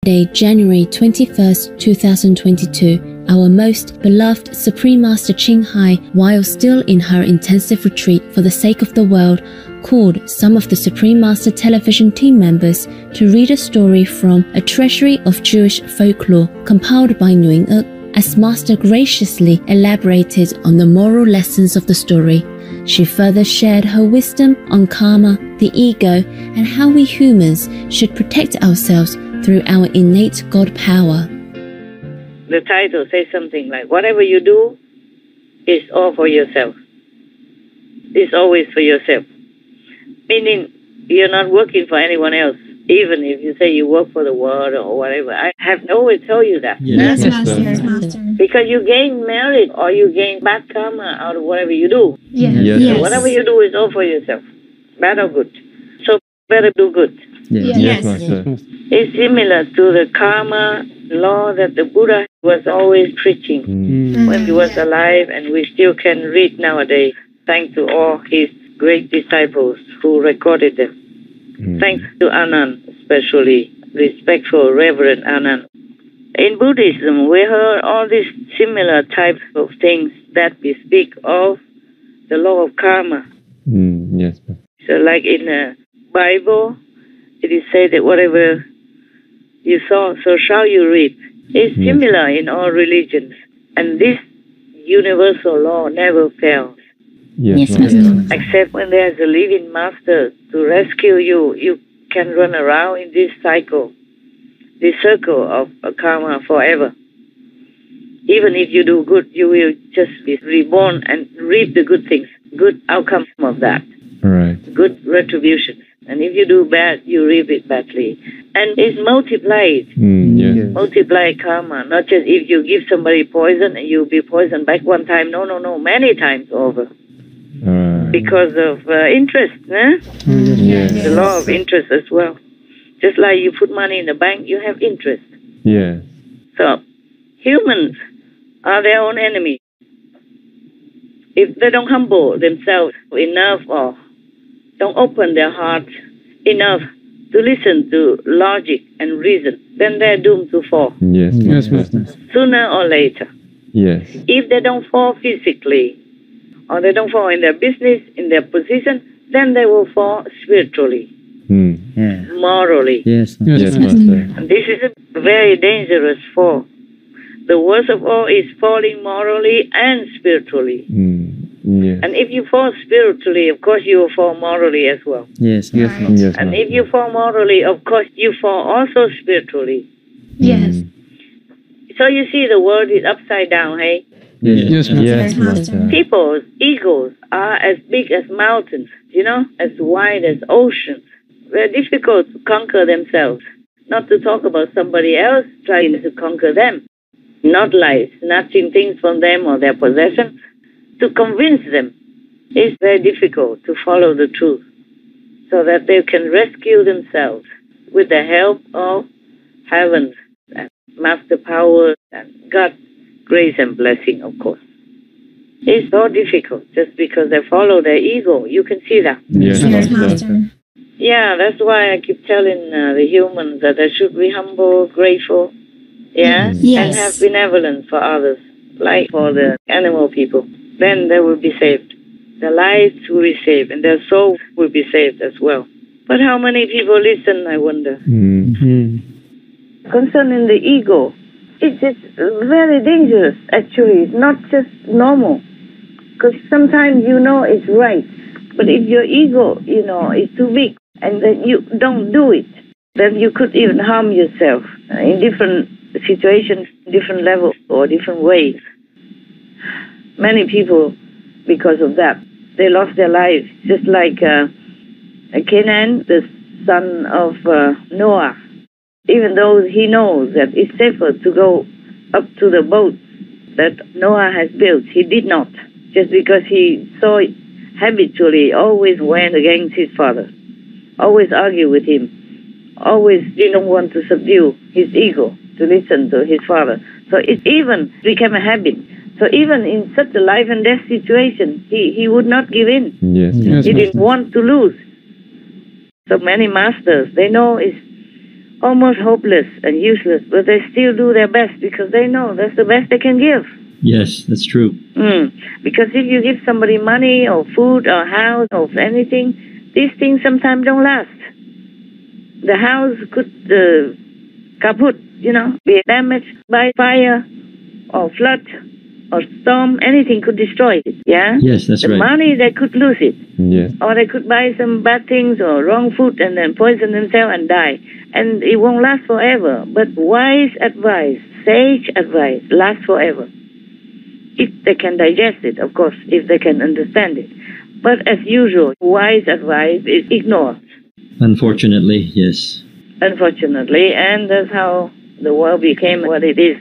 Friday, January 21st, 2022, our most beloved Supreme Master Ching Hai, while still in her intensive retreat for the sake of the world, called some of the Supreme Master television team members to read a story from a treasury of Jewish folklore compiled by Nguyen Uk. As Master graciously elaborated on the moral lessons of the story, she further shared her wisdom on karma, the ego, and how we humans should protect ourselves through our innate God power. The title says something like, whatever you do is all for yourself. It's always for yourself. Meaning, you're not working for anyone else. Even if you say you work for the world or whatever, I have always told you that. Yes, Master. Because you gain merit or you gain bad karma out of whatever you do. Yes. So whatever you do is all for yourself, bad or good. So better do good. Yes, Master. It's similar to the karma law that the Buddha was always preaching when he was alive, and we still can read nowadays, thanks to all his great disciples who recorded them. Thanks to Anand, especially respectful Reverend Anand. In Buddhism, we heard all these similar types of things that we speak of the law of karma. Yes. So like in the Bible, it is said that whatever you sow, so shall you reap. It's similar in all religions. And this universal law never fails. Yes, Except when there's a living master to rescue you, you can run around in this cycle, this circle of karma forever. Even if you do good, you will just be reborn and reap the good things, good outcomes of that, good retribution. And if you do bad, you reap it badly. And it's multiplied, multiplied karma, not just if you give somebody poison and you'll be poisoned back one time. No, many times over. Because of interest, the law of interest as well. Just like you put money in the bank, you have interest. Yes. So, humans are their own enemy. If they don't humble themselves enough or don't open their hearts enough to listen to logic and reason, then they're doomed to fall. Yes, Master. Sooner or later. Yes. If they don't fall physically, or they don't fall in their business, in their position, then they will fall spiritually, morally. Yes, Master. And this is a very dangerous fall. The worst of all is falling morally and spiritually. Yes. And if you fall spiritually, of course you will fall morally as well. Yes, and if you fall morally, of course you fall also spiritually. Yes. So you see the world is upside down, hey? Yes, Master. People's egos are as big as mountains, as wide as oceans. Very difficult to conquer themselves. Not to talk about somebody else trying to conquer them. Not like snatching things from them or their possessions. To convince them is very difficult to follow the truth so that they can rescue themselves with the help of heaven and master power and God's grace and blessing, of course. It's so difficult just because they follow their ego. You can see that. Yes, Master. Yeah, that's why I keep telling the humans that they should be humble, grateful, and have benevolence for others, like for the animal people. Then they will be saved. Their lives will be saved, and their souls will be saved as well. But how many people listen, I wonder? Concerning the ego, it's very dangerous, actually. It's not just normal. Because sometimes it's right. But if your ego, is too big, and then you don't do it, then you could even harm yourself in different situations, different levels, or different ways. Many people, because of that, they lost their lives. Just like Canaan, the son of Noah. Even though he knows that it's safer to go up to the boat that Noah has built, he did not. Just because he saw it habitually, always went against his father, always argued with him, always didn't want to subdue his ego to listen to his father. So it even became a habit. So even in such a life and death situation, he would not give in. Yes, he didn't want to lose. So many masters, they know it's almost hopeless and useless, but they still do their best because they know that's the best they can give. Yes, that's true. Because if you give somebody money or food or house or anything, these things sometimes don't last. The house could kaput, be damaged by fire or flood or storm. Anything could destroy it, yeah? Yes, that's the right. money, they could lose it. Yes. Or they could buy some bad things or wrong food and then poison themselves and die. And it won't last forever. But wise advice, sage advice lasts forever. If they can digest it, of course, if they can understand it. But as usual, wise advice is ignored. Unfortunately, yes. Unfortunately, and that's how the world became what it is.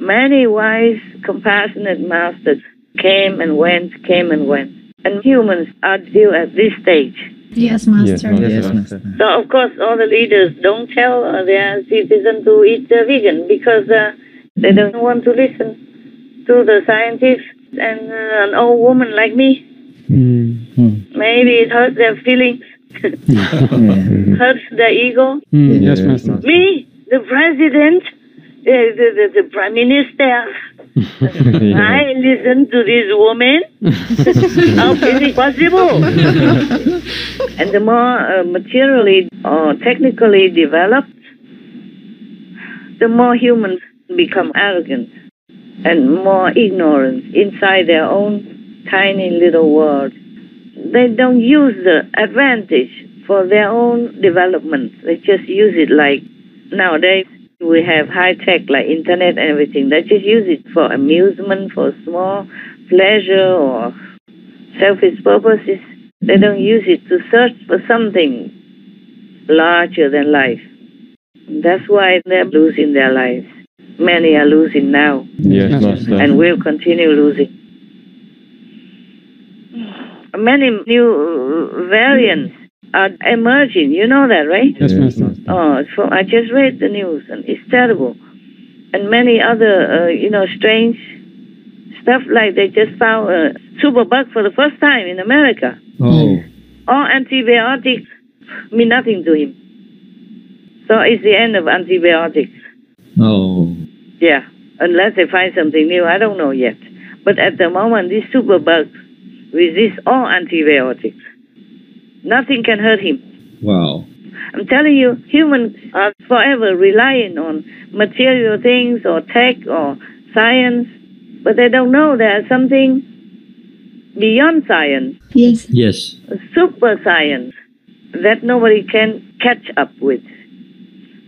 Many wise, compassionate masters came and went. And humans are still at this stage. Yes, Master. Yes, Master. So, of course, all the leaders don't tell their citizens to eat vegan because they don't want to listen to the scientists and an old woman like me. Maybe it hurts their feelings, hurts their ego. Yes, Master. Me, the president, the prime minister, I listen to this woman. How is it possible? And the more materially or technically developed, the more humans become arrogant and more ignorant inside their own tiny little world. They don't use the advantage for their own development. They just use it like nowadays. We have high tech like internet and everything. They just use it for amusement, for small pleasure or selfish purposes. They don't use it to search for something larger than life. That's why they're losing their lives. Many are losing now. Yes, Master. And will continue losing. Many new variants are emerging. You know that, right? Yes, Master. I just read the news, and it's terrible. And many other, strange stuff, like they just found a superbug for the first time in America. Oh. All antibiotics mean nothing to him. So it's the end of antibiotics. Oh. Yeah, unless they find something new. I don't know yet. But at the moment, this superbug resists all antibiotics. Nothing can hurt him. Wow. I'm telling you, humans are forever relying on material things or tech or science, but they don't know there's something beyond science, Yes. Yes. super science, that nobody can catch up with.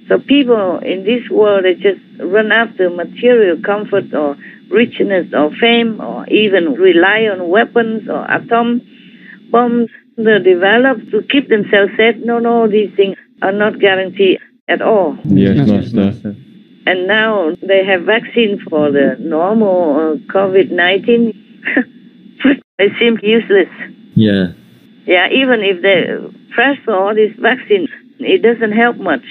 So people in this world, they just run after material comfort or richness or fame or even rely on weapons or atom bombs they develop to keep themselves safe. No, these things are not guaranteed at all. Yes, Master. And now they have vaccine for the normal COVID-19. It seems useless. Yeah. Yeah, even if they press for all these vaccines, it doesn't help much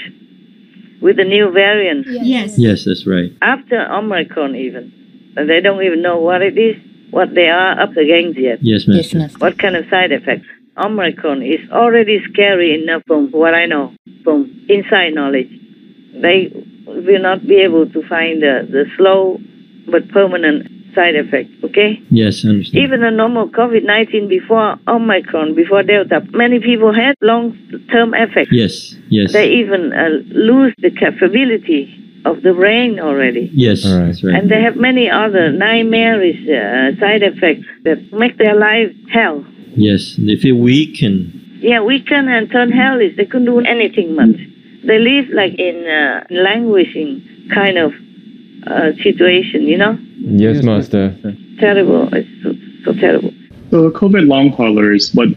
with the new variant. Yes. Yes, that's right. After Omicron even. And they don't even know what it is, what they are up against yet. Yes, Master. What kind of side effects. Omicron is already scary enough from what I know, from inside knowledge. They will not be able to find the slow but permanent side effects, okay? Yes, I understand. Even a normal COVID-19 before Omicron, before Delta, many people had long-term effects. Yes, yes. They even lose the capability of the brain already. Yes, All right. that's right. And they have many other nightmarish side effects that make their life hell. Yes, they feel weak and... Yeah, weaken and turn hellish. They couldn't do anything much. They live like in languishing kind of situation, you know? Yes, Master. Terrible. It's so terrible. So COVID long hauler is what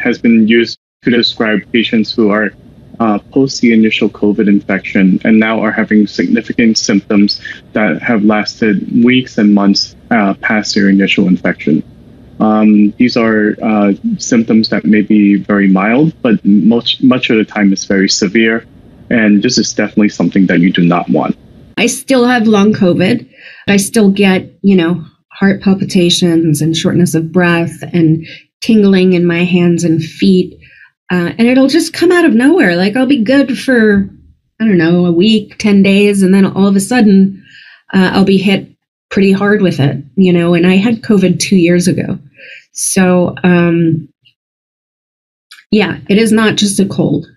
has been used to describe patients who are post the initial COVID infection and now are having significant symptoms that have lasted weeks and months past their initial infection. These are symptoms that may be very mild, but much of the time it's very severe. And this is definitely something that you do not want. I still have long COVID. I still get, heart palpitations and shortness of breath and tingling in my hands and feet. And it'll just come out of nowhere. Like I'll be good for I don't know, a week, 10 days, and then all of a sudden I'll be hit pretty hard with it, and I had COVID 2 years ago. So, yeah, it is not just a cold.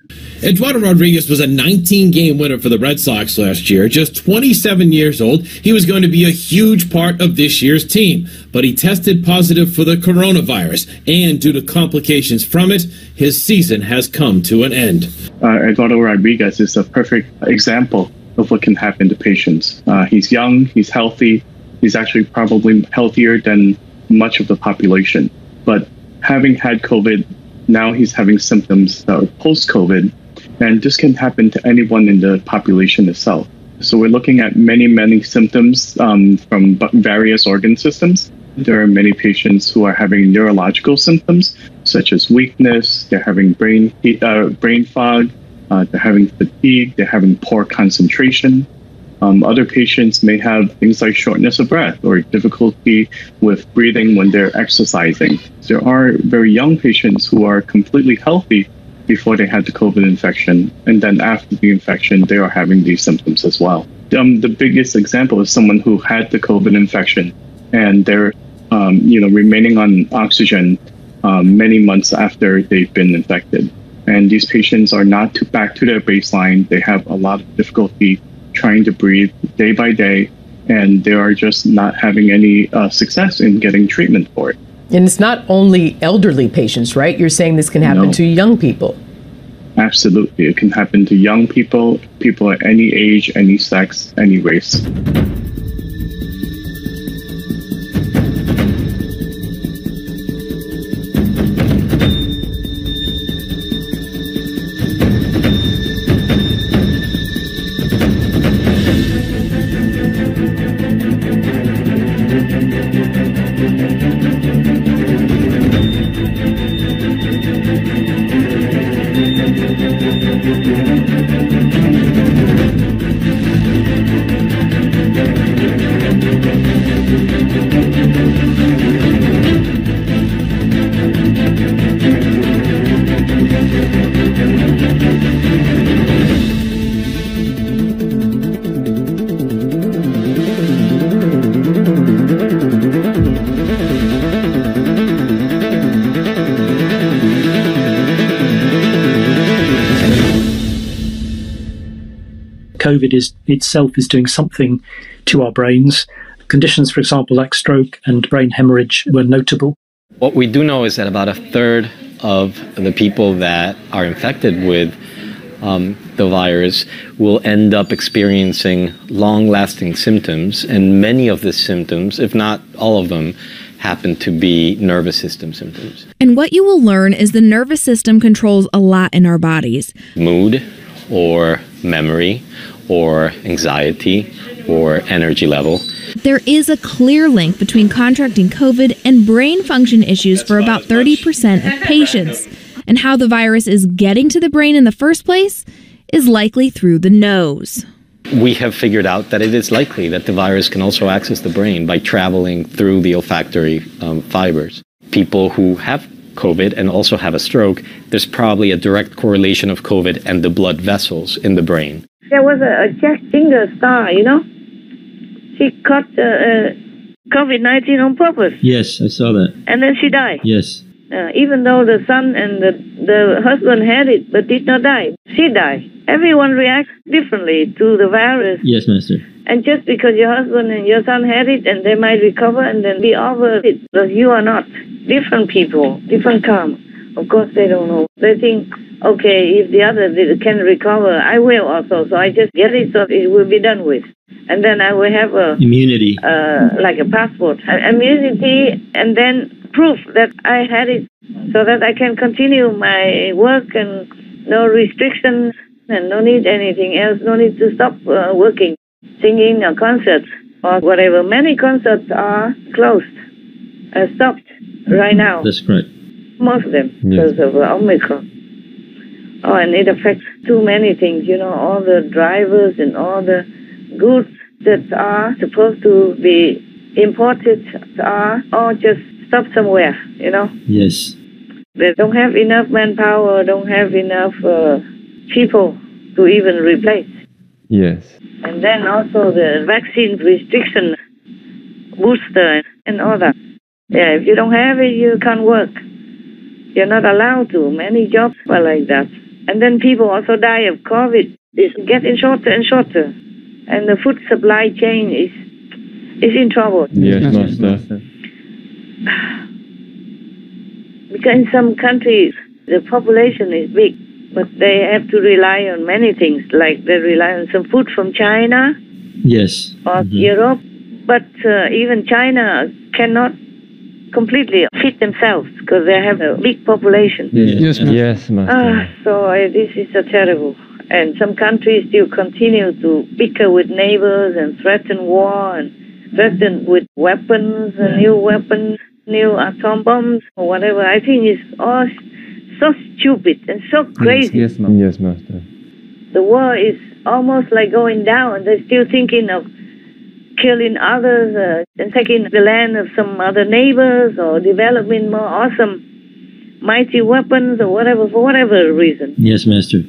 Eduardo Rodriguez was a 19-game winner for the Red Sox last year. Just 27 years old, he was going to be a huge part of this year's team. But he tested positive for the coronavirus, and due to complications from it, his season has come to an end. Eduardo Rodriguez is a perfect example of what can happen to patients. He's young, he's healthy, he's actually probably healthier than much of the population. But having had COVID, now he's having symptoms that are post-COVID, and this can happen to anyone in the population itself. So we're looking at many symptoms from various organ systems. There are many patients who are having neurological symptoms, such as weakness, they're having brain fog, they're having fatigue, they're having poor concentration. Other patients may have things like shortness of breath or difficulty with breathing when they're exercising. There are very young patients who are completely healthy before they had the COVID infection, and then after the infection, they are having these symptoms as well. The biggest example is someone who had the COVID infection, and they're remaining on oxygen many months after they've been infected. And these patients are not back to their baseline. They have a lot of difficulty trying to breathe day by day, and they are just not having any success in getting treatment for it. And it's not only elderly patients, right? You're saying this can happen to young people. Absolutely. It can happen to young people, people at any age, any sex, any race. COVID itself is doing something to our brains. Conditions, for example, like stroke and brain hemorrhage were notable. What we do know is that about a third of the people that are infected with the virus will end up experiencing long-lasting symptoms, and many of the symptoms, if not all of them, happen to be nervous system symptoms. And what you will learn is the nervous system controls a lot in our bodies. Mood, or memory, or anxiety, or energy level. There is a clear link between contracting COVID and brain function issues for about 30% of patients. And how the virus is getting to the brain in the first place is likely through the nose. We have figured out that it is likely that the virus can also access the brain by traveling through the olfactory fibers. People who have COVID and also have a stroke, there's probably a direct correlation of COVID and the blood vessels in the brain. There was a Jack Singer star, She caught COVID-19 on purpose. Yes, I saw that. And then she died. Yes. Even though the son and the husband had it but did not die, she died. Everyone reacts differently to the virus. Yes, Master. And just because your husband and your son had it and they might recover and then be over it, but you are not. Different people, different karma. Of course, they don't know. They think, okay, if the other can recover, I will also. So I just get it so it will be done with. And then I will have a immunity, like a passport, immunity, and then proof that I had it so that I can continue my work and no restrictions and no need anything else, no need to stop working, singing or concerts or whatever. Many concerts are closed, stopped right now. That's correct. Most of them because of Omicron. Oh, and it affects too many things, all the drivers and all the goods that are supposed to be imported are all just stopped somewhere, Yes. They don't have enough manpower, don't have enough people to even replace. Yes. And then also the vaccine restriction, booster, and all that. Yeah, if you don't have it, you can't work. You're not allowed to. Many jobs are like that. And then people also die of COVID. It's getting shorter and shorter. And the food supply chain is in trouble. Yes, Master. Because in some countries, the population is big, but they have to rely on many things, like they rely on some food from China Yes. or Europe. But even China cannot completely feed themselves because they have a big population. Yes, yes, Master. So this is terrible. And some countries still continue to bicker with neighbors and threaten war and threaten with weapons, new weapons, new atom bombs or whatever. I think it's all so stupid and so crazy. Yes, yes, Master. The war is almost like going down, and they're still thinking of killing others and taking the land of some other neighbors or developing more awesome, mighty weapons or whatever, for whatever reason. Yes, Master.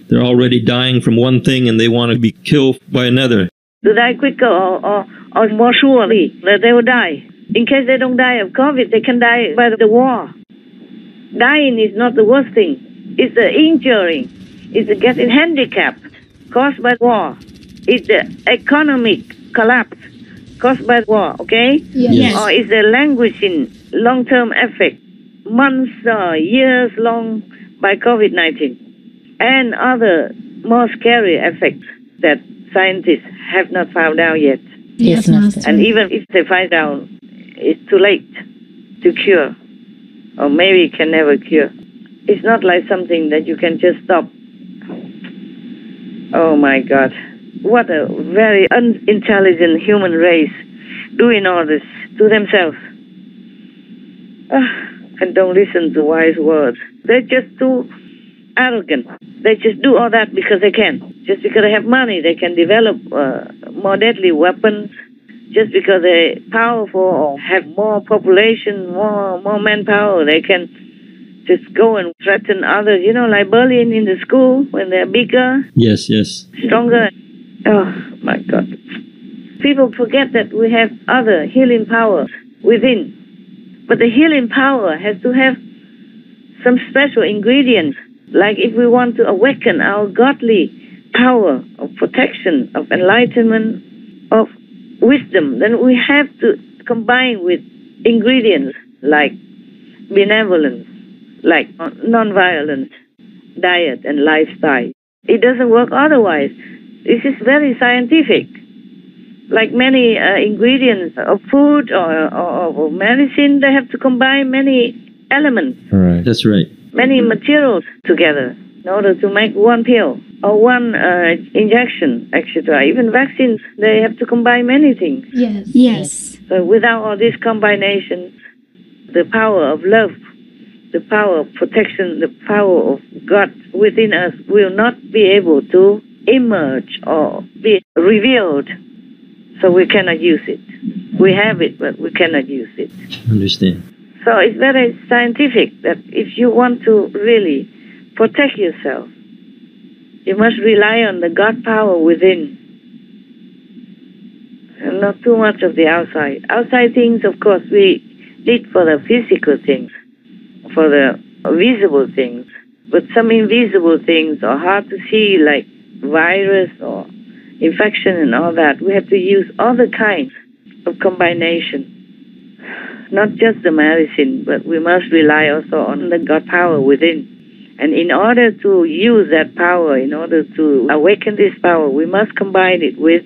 They're already dying from one thing and they want to be killed by another. To die quicker or more surely that they will die. In case they don't die of COVID, they can die by the war. Dying is not the worst thing. It's the injury. It's the getting handicapped caused by war. It's the economic collapse caused by war, okay? Yes. Or it's the languishing long-term effect, months or years long by COVID-19. And other more scary effects that scientists have not found out yet. Yes, Master. And even if they find out, it's too late to cure. Or maybe can never cure. It's not like something that you can just stop. Oh my God. What a very unintelligent human race doing all this to themselves. And don't listen to wise words. They're just too arrogant. They just do all that because they can. Just because they have money, they can develop more deadly weapons. Just because they're powerful or have more population, more manpower, they can just go and threaten others. You know, like bullying in the school when they're bigger, Yes, yes. stronger. Oh, my God. People forget that we have other healing power within. But the healing power has to have some special ingredients. Like if we want to awaken our godly power of protection, of enlightenment, of wisdom, then we have to combine with ingredients like benevolence, like non-violence, diet and lifestyle. It doesn't work otherwise. This is very scientific. Like many ingredients of food or medicine, they have to combine many elements. Right. That's right. Many materials together in order to make one pill or one injection, etc. Even vaccines, they have to combine many things. Yes. Yes. So without all this combination, the power of love, the power of protection, the power of God within us will not be able to emerge or be revealed. So we cannot use it. We have it, but we cannot use it. Understand. So it's very scientific that if you want to really protect yourself, you must rely on the God power within. And not too much of the outside. Outside things, of course, we need for the physical things, for the visible things. But some invisible things are hard to see, like virus or infection and all that. We have to use other kinds of combination. Not just the medicine, but we must rely also on the God power within. And in order to use that power, in order to awaken this power, we must combine it with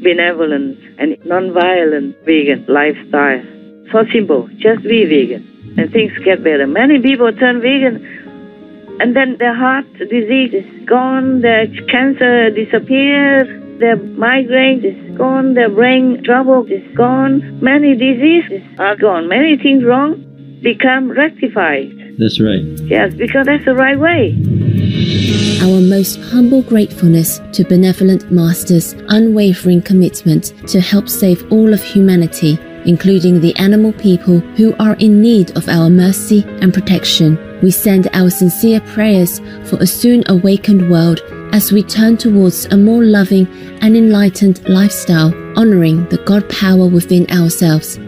benevolence and non-violent vegan lifestyle. So simple, just be vegan and things get better. Many people turn vegan and then their heart disease is gone, their cancer disappears, their migraine is gone, their brain trouble is gone, many diseases are gone, many things wrong become rectified. That's right. Yes, because that's the right way. Our most humble gratefulness to benevolent masters' unwavering commitment to help save all of humanity, including the animal people who are in need of our mercy and protection. We send our sincere prayers for a soon awakened world as we turn towards a more loving and enlightened lifestyle, honoring the God power within ourselves.